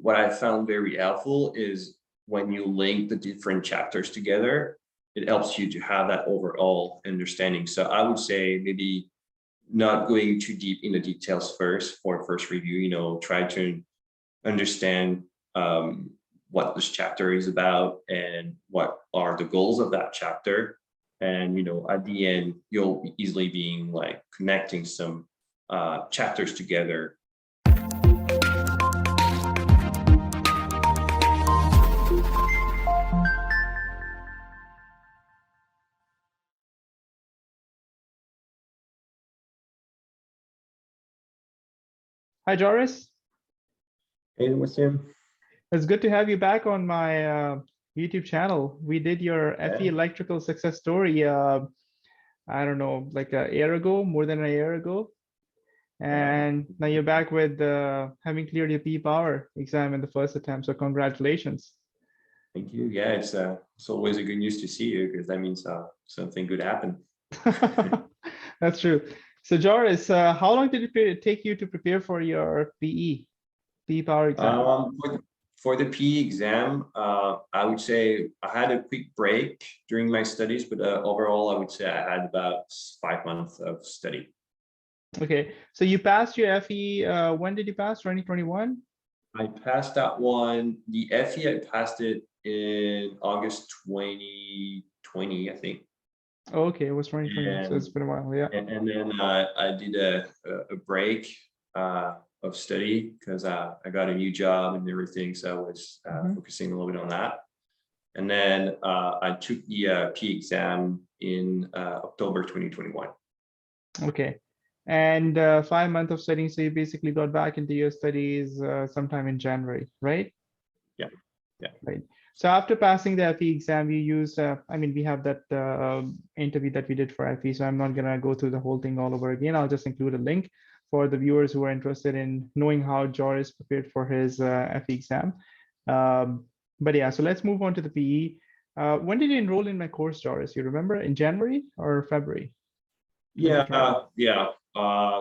what I found very helpful is when you link the different chapters together, it helps you to have that overall understanding. So I would say maybe not going too deep in the details first for first review, try to understand what this chapter is about and what are the goals of that chapter. And, at the end, you'll easily be like connecting some chapters together. Hi, Joris. Hey, what's him? It's good to have you back on my YouTube channel. We did your FE electrical success story, I don't know, like a year ago, more than a year ago. And now you're back with having cleared your PE Power exam in the first attempt. So congratulations. Thank you. Yeah, it's always a good news to see you because that means something good happened. That's true. So Joris, how long did it take you to prepare for your PE Power exam? For the PE exam, I would say I had a quick break during my studies, but overall, I would say I had about 5 months of study. Okay, so you passed your FE. When did you pass? 2021? I passed that one. The FE, I passed it in August 2020, I think. Okay, it was 2020, so it's been a while, yeah. And then I did a break of study because I got a new job and everything, so I was focusing a little bit on that. And then I took the PE exam in October 2021. Okay, and 5 months of studying, so you basically got back into your studies sometime in January, right? Yeah. Right. So after passing the FE exam, you use, we have that interview that we did for FE, so I'm not gonna go through the whole thing all over again. I'll just include a link for the viewers who are interested in knowing how Joris prepared for his FE exam. But yeah, so let's move on to the PE. When did you enroll in my course, Joris? You remember, in January or February? Yeah,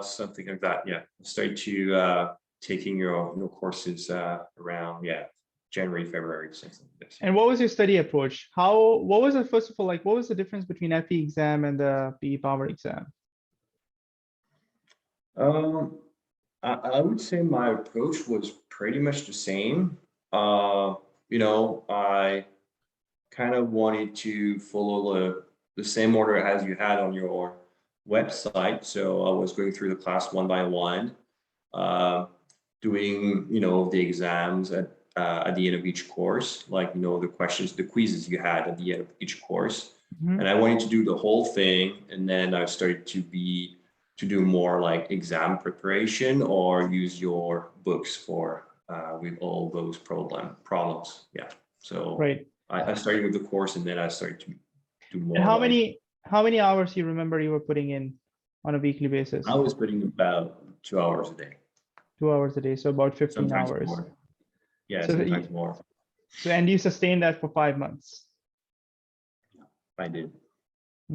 something like that. Yeah, I started to taking your courses around January, February, something like this. And what was your study approach? What was it, first of all, like what was the difference between FE exam and the PE Power exam? I would say my approach was pretty much the same. I kind of wanted to follow the same order as you had on your website. So I was going through the class one by one, doing, the exams at the end of each course, like, the questions, the quizzes you had at the end of each course. And I wanted to do the whole thing. And then I started to do more like exam preparation or use your books for with all those problems. Yeah. So right. I started with the course and then I started to do more. And how many hours you remember you were putting in on a weekly basis? I was putting about 2 hours a day. 2 hours a day, so about 15 sometimes hours. More. Yeah, so sometimes more. So, and you sustained that for 5 months? I did.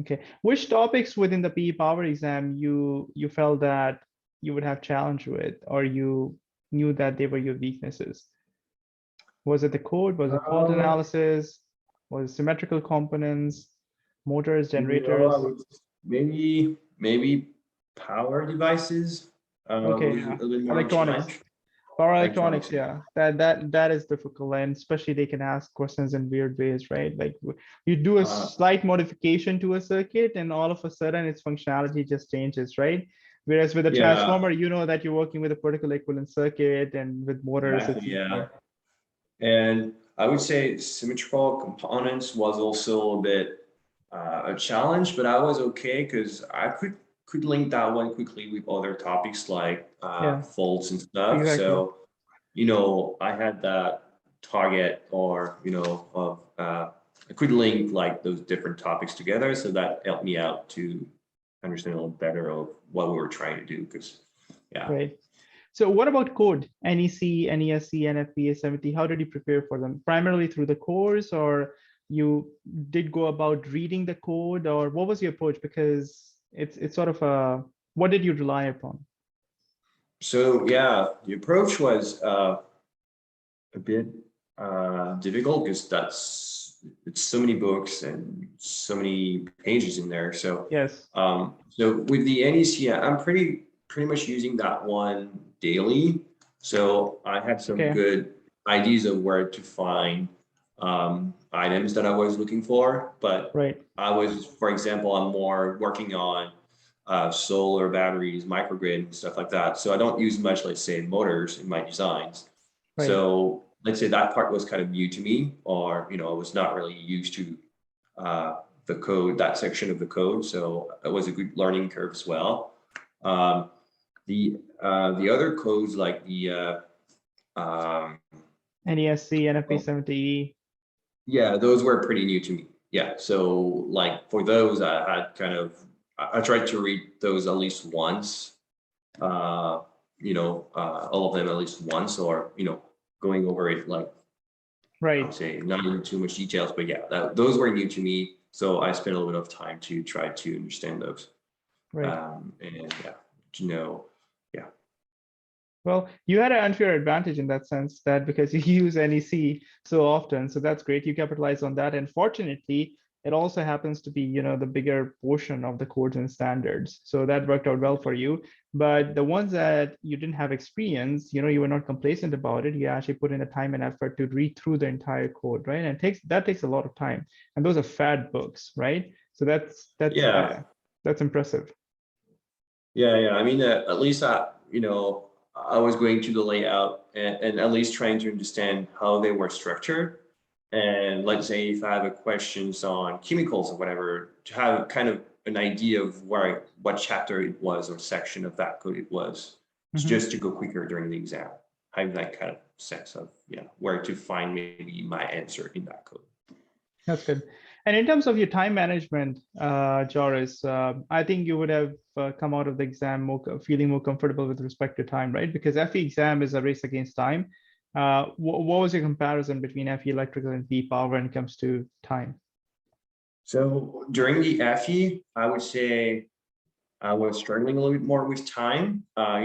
Okay. Which topics within the PE Power exam you felt that you would have challenge with, or you knew that they were your weaknesses? Was it the code? Was it fault analysis? Was it symmetrical components, motors, generators? Maybe power devices. Okay, yeah. Electronics. Power electronics, yeah. That is difficult, and especially they can ask questions in weird ways, right? Like you do a slight modification to a circuit, and all of a sudden its functionality just changes, right? Whereas with a transformer, you know that you're working with a particular equivalent circuit, and with motors, exactly, And I would say symmetrical components was also a bit a challenge, but I was okay because I could link that one quickly with other topics like faults and stuff. Exactly. So, I had that target or, of I could link like those different topics together. So that helped me out to understand a little better of what we were trying to do because, Right. So what about code? NEC, NESC, NFPA 70, how did you prepare for them? Primarily through the course, or you did go about reading the code, or what was your approach? Because it's sort of a, what did you rely upon? So the approach was a bit difficult because it's so many books and so many pages in there. So Yes. so with the NEC, I'm pretty much using that one daily. So I had some Okay. good ideas of where to find items that I was looking for, but Right. I was, for example, I'm more working on solar batteries, microgrid, and stuff like that. So I don't use much, let's say, motors in my designs. Right. So let's say that part was kind of new to me, or I was not really used to the code, that section of the code. So it was a good learning curve as well. Um, the other codes like the NESC, NFP70E. yeah, those were pretty new to me. Yeah, so like for those, I had kind of I tried to read those at least once. All of them at least once, or going over it like I would Right. say not in too much details, but yeah, those were new to me. So I spent a little bit of time to try to understand those. Right. And yeah, to know, yeah. Well, you had an unfair advantage in that sense that because you use NEC so often, so that's great. You capitalize on that. And fortunately, it also happens to be, the bigger portion of the codes and standards. So that worked out well for you. But the ones that you didn't have experience, you were not complacent about it. You actually put in the time and effort to read through the entire code, right? And that takes a lot of time. And those are fat books, right? So Yeah, that's impressive. yeah. I mean, at least I was going to the layout and at least trying to understand how they were structured. And let's say if I have a questions on chemicals or whatever, to have kind of an idea of what chapter it was or section of that code it was, Mhm. just to go quicker during the exam. Have that kind of sense of where to find maybe my answer in that code. That's good. And in terms of your time management, Joris, I think you would have come out of the exam feeling more comfortable with respect to time, right? Because FE exam is a race against time. What was your comparison between FE electrical and PE power when it comes to time? So during the FE, I would say I was struggling a little bit more with time. At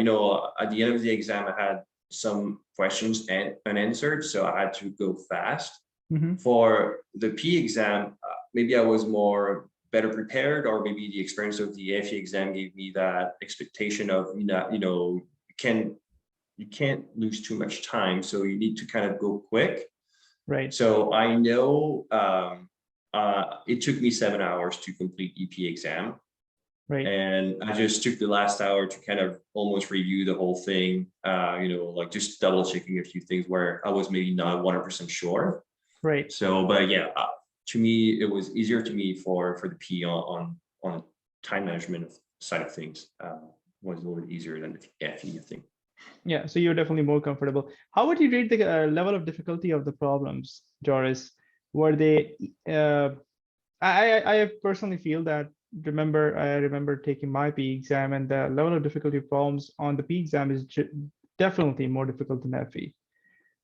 the end of the exam, I had some questions unanswered, so I had to go fast. Mm-hmm. For the P exam, maybe I was more better prepared, or maybe the experience of the FE exam gave me that expectation of you can't lose too much time, so you need to kind of go quick. Right. So I know it took me 7 hours to complete EP exam. Right. And I just took the last hour to kind of almost review the whole thing, like just double checking a few things where I was maybe not 100% sure. Right. So, but yeah, to me, it was easier to me for the P on time management side of things, was a little bit easier than the FE, I think. Yeah, so you're definitely more comfortable. How would you rate the level of difficulty of the problems, Joris? Were they I personally feel that I remember taking my P exam, and the level of difficulty of problems on the P exam is definitely more difficult than FE.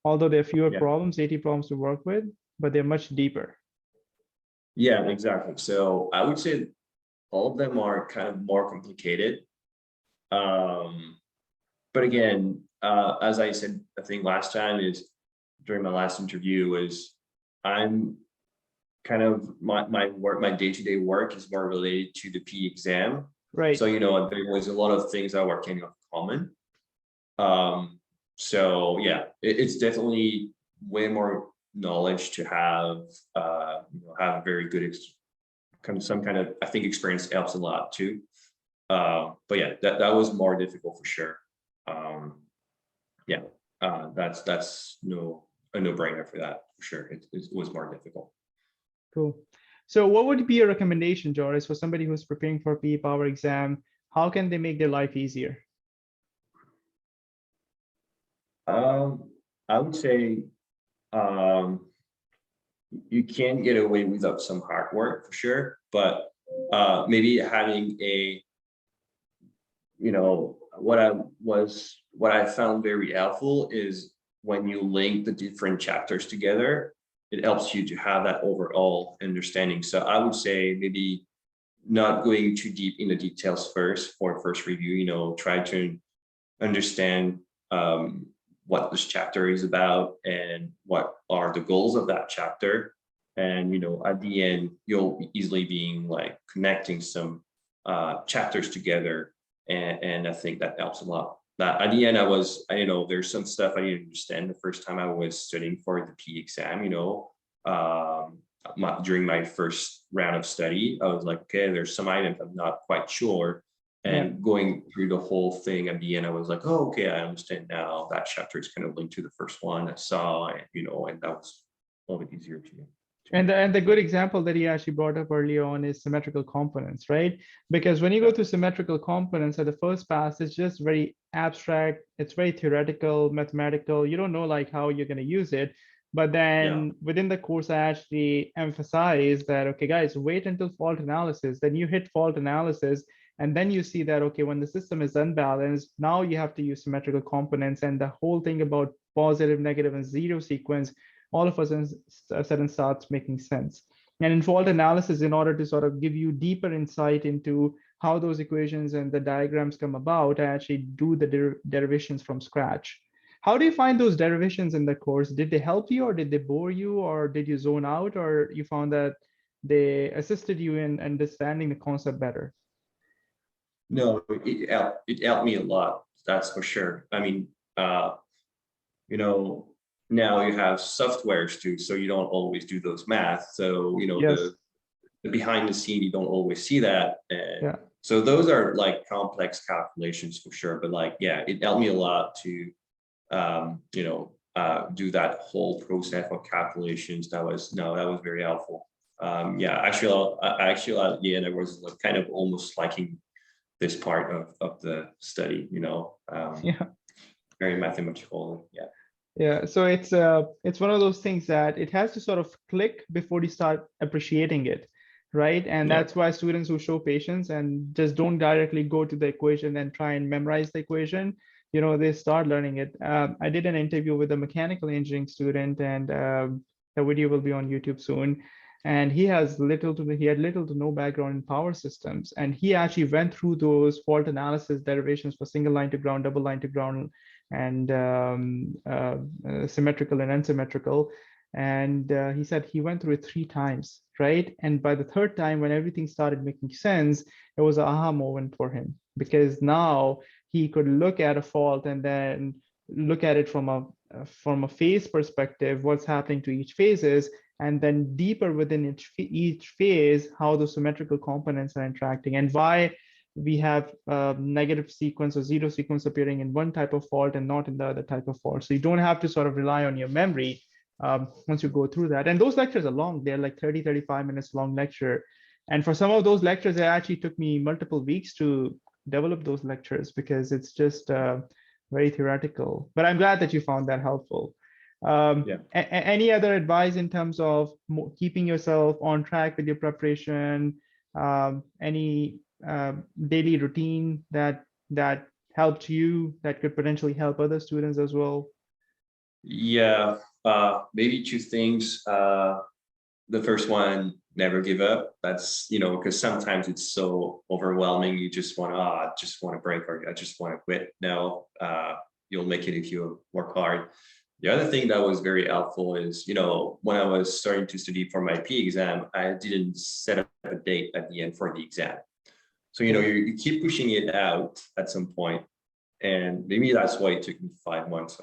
Although there are fewer Yeah. problems, 80 problems to work with, but they're much deeper. Yeah, exactly. So I would say all of them are kind of more complicated. But again, as I said, I think last time is during my last interview was I'm kind of my work, my day-to-day work is more related to the P exam. Right. So, there was a lot of things that were kind of common. So yeah, it's definitely way more knowledge to have, have a very good, some kind of, I think experience helps a lot too. But yeah, that was more difficult for sure. Yeah, that's a no-brainer for that for sure. It was more difficult. Cool. So what would be your recommendation, Joris, for somebody who's preparing for a PE Power exam? How can they make their life easier? I would say you can get away without some hard work for sure, but maybe having what I found very helpful is when you link the different chapters together, it helps you to have that overall understanding. So I would say maybe not going too deep in the details first for first review, try to understand what this chapter is about and what are the goals of that chapter. And, at the end, you'll easily be like connecting some chapters together. And I think that helps a lot. That at the end, there's some stuff I didn't understand the first time I was studying for the P exam, during my first round of study, I was like, okay, there's some items I'm not quite sure. And going through the whole thing at the end, I was like, oh, okay, I understand now. That chapter is kind of linked to the first one I saw, and and that was a little bit easier to. And the good example that he actually brought up early on is symmetrical components, right? Because when you go through symmetrical components at the first pass, it's just very abstract. It's very theoretical, mathematical. You don't know like how you're going to use it. But then within the course, I actually emphasize that, okay, guys, wait until fault analysis. Then you hit fault analysis. And then you see that, okay, when the system is unbalanced, now you have to use symmetrical components, and the whole thing about positive, negative, and zero sequence, all of a sudden starts making sense. And in fault analysis, in order to sort of give you deeper insight into how those equations and the diagrams come about, I actually do the derivations from scratch. How do you find those derivations in the course? Did they help you, or did they bore you, or did you zone out, or you found that they assisted you in understanding the concept better? No, it helped me a lot. That's for sure. I mean, now you have softwares too, so you don't always do those math. So, the behind the scene, you don't always see that. And so those are like complex calculations for sure. But like, it helped me a lot to, do that whole process of calculations. That was very helpful. Actually, at the end, I was like kind of almost liking this part of the study, very mathematical. Yeah, so it's one of those things that it has to sort of click before you start appreciating it, right? And that's why students who show patience and just don't directly go to the equation and try and memorize the equation, they start learning it. I did an interview with a mechanical engineering student, and the video will be on YouTube soon. And he had little to no background in power systems, and he actually went through those fault analysis derivations for single line to ground, double line to ground, and symmetrical and unsymmetrical. And he said he went through it 3 times, right? And by the 3rd time, when everything started making sense, it was an aha moment for him, because now he could look at a fault and then look at it from a phase perspective, what's happening to each phases, and then deeper within each phase, how the symmetrical components are interacting, and why we have negative sequence or zero sequence appearing in one type of fault and not in the other type of fault. So you don't have to sort of rely on your memory once you go through that. And those lectures are long. They're like 30, 35 minutes long lecture. And for some of those lectures, it actually took me multiple weeks to develop those lectures, because it's just very theoretical. But I'm glad that you found that helpful. Any other advice in terms of keeping yourself on track with your preparation? Any daily routine that helped you that could potentially help other students as well? Maybe 2 things. The first one, never give up. That's, because sometimes it's so overwhelming. You just want to break, or I just want to quit. No, you'll make it if you work hard. The other thing that was very helpful is, when I was starting to study for my P exam, I didn't set up a date at the end for the exam. So, you keep pushing it out at some point, and maybe that's why it took me 5 months.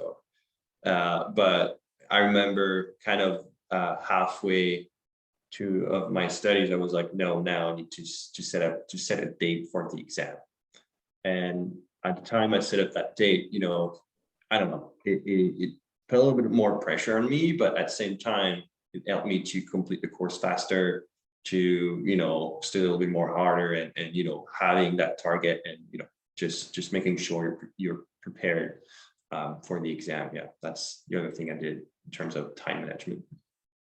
But I remember kind of halfway of my studies, I was like, no, now I need to set a date for the exam. And at the time I set up that date, I don't know, it put a little bit more pressure on me, but at the same time, it helped me to complete the course faster, to stay a little bit more harder, and having that target, and just making sure you're prepared for the exam. That's the other thing I did in terms of time management.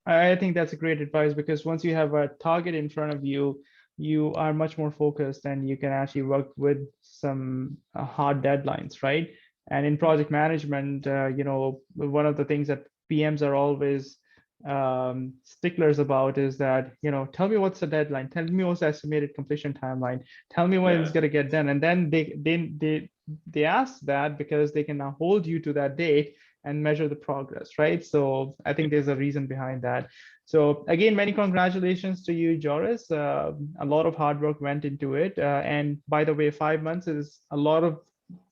I think that's a great advice, because once you have a target in front of you, you are much more focused, and you can actually work with some hard deadlines, right? And in project management, one of the things that PMs are always sticklers about is that, tell me what's the deadline, tell me what's the estimated completion timeline, tell me when it's going to get done. And then they ask that because they can now hold you to that date, and measure the progress, right? So I think there's a reason behind that. So again, many congratulations to you, Joris. A lot of hard work went into it. And by the way, 5 months is a lot of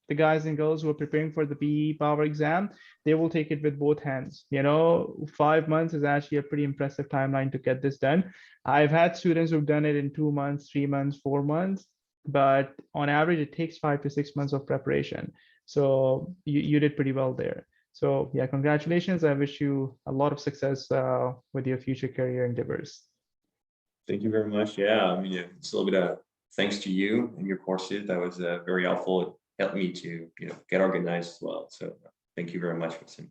the guys and girls who are preparing for the PE Power exam. They will take it with both hands. 5 months is actually a pretty impressive timeline to get this done. I've had students who've done it in 2 months, 3 months, 4 months, but on average, it takes 5 to 6 months of preparation. So you did pretty well there. So yeah, congratulations. I wish you a lot of success with your future career endeavors. Thank you very much. Yeah, I mean, it's a little bit of thanks to you and your courses. That was very helpful. It helped me to, get organized as well. So thank you very much, Vincent.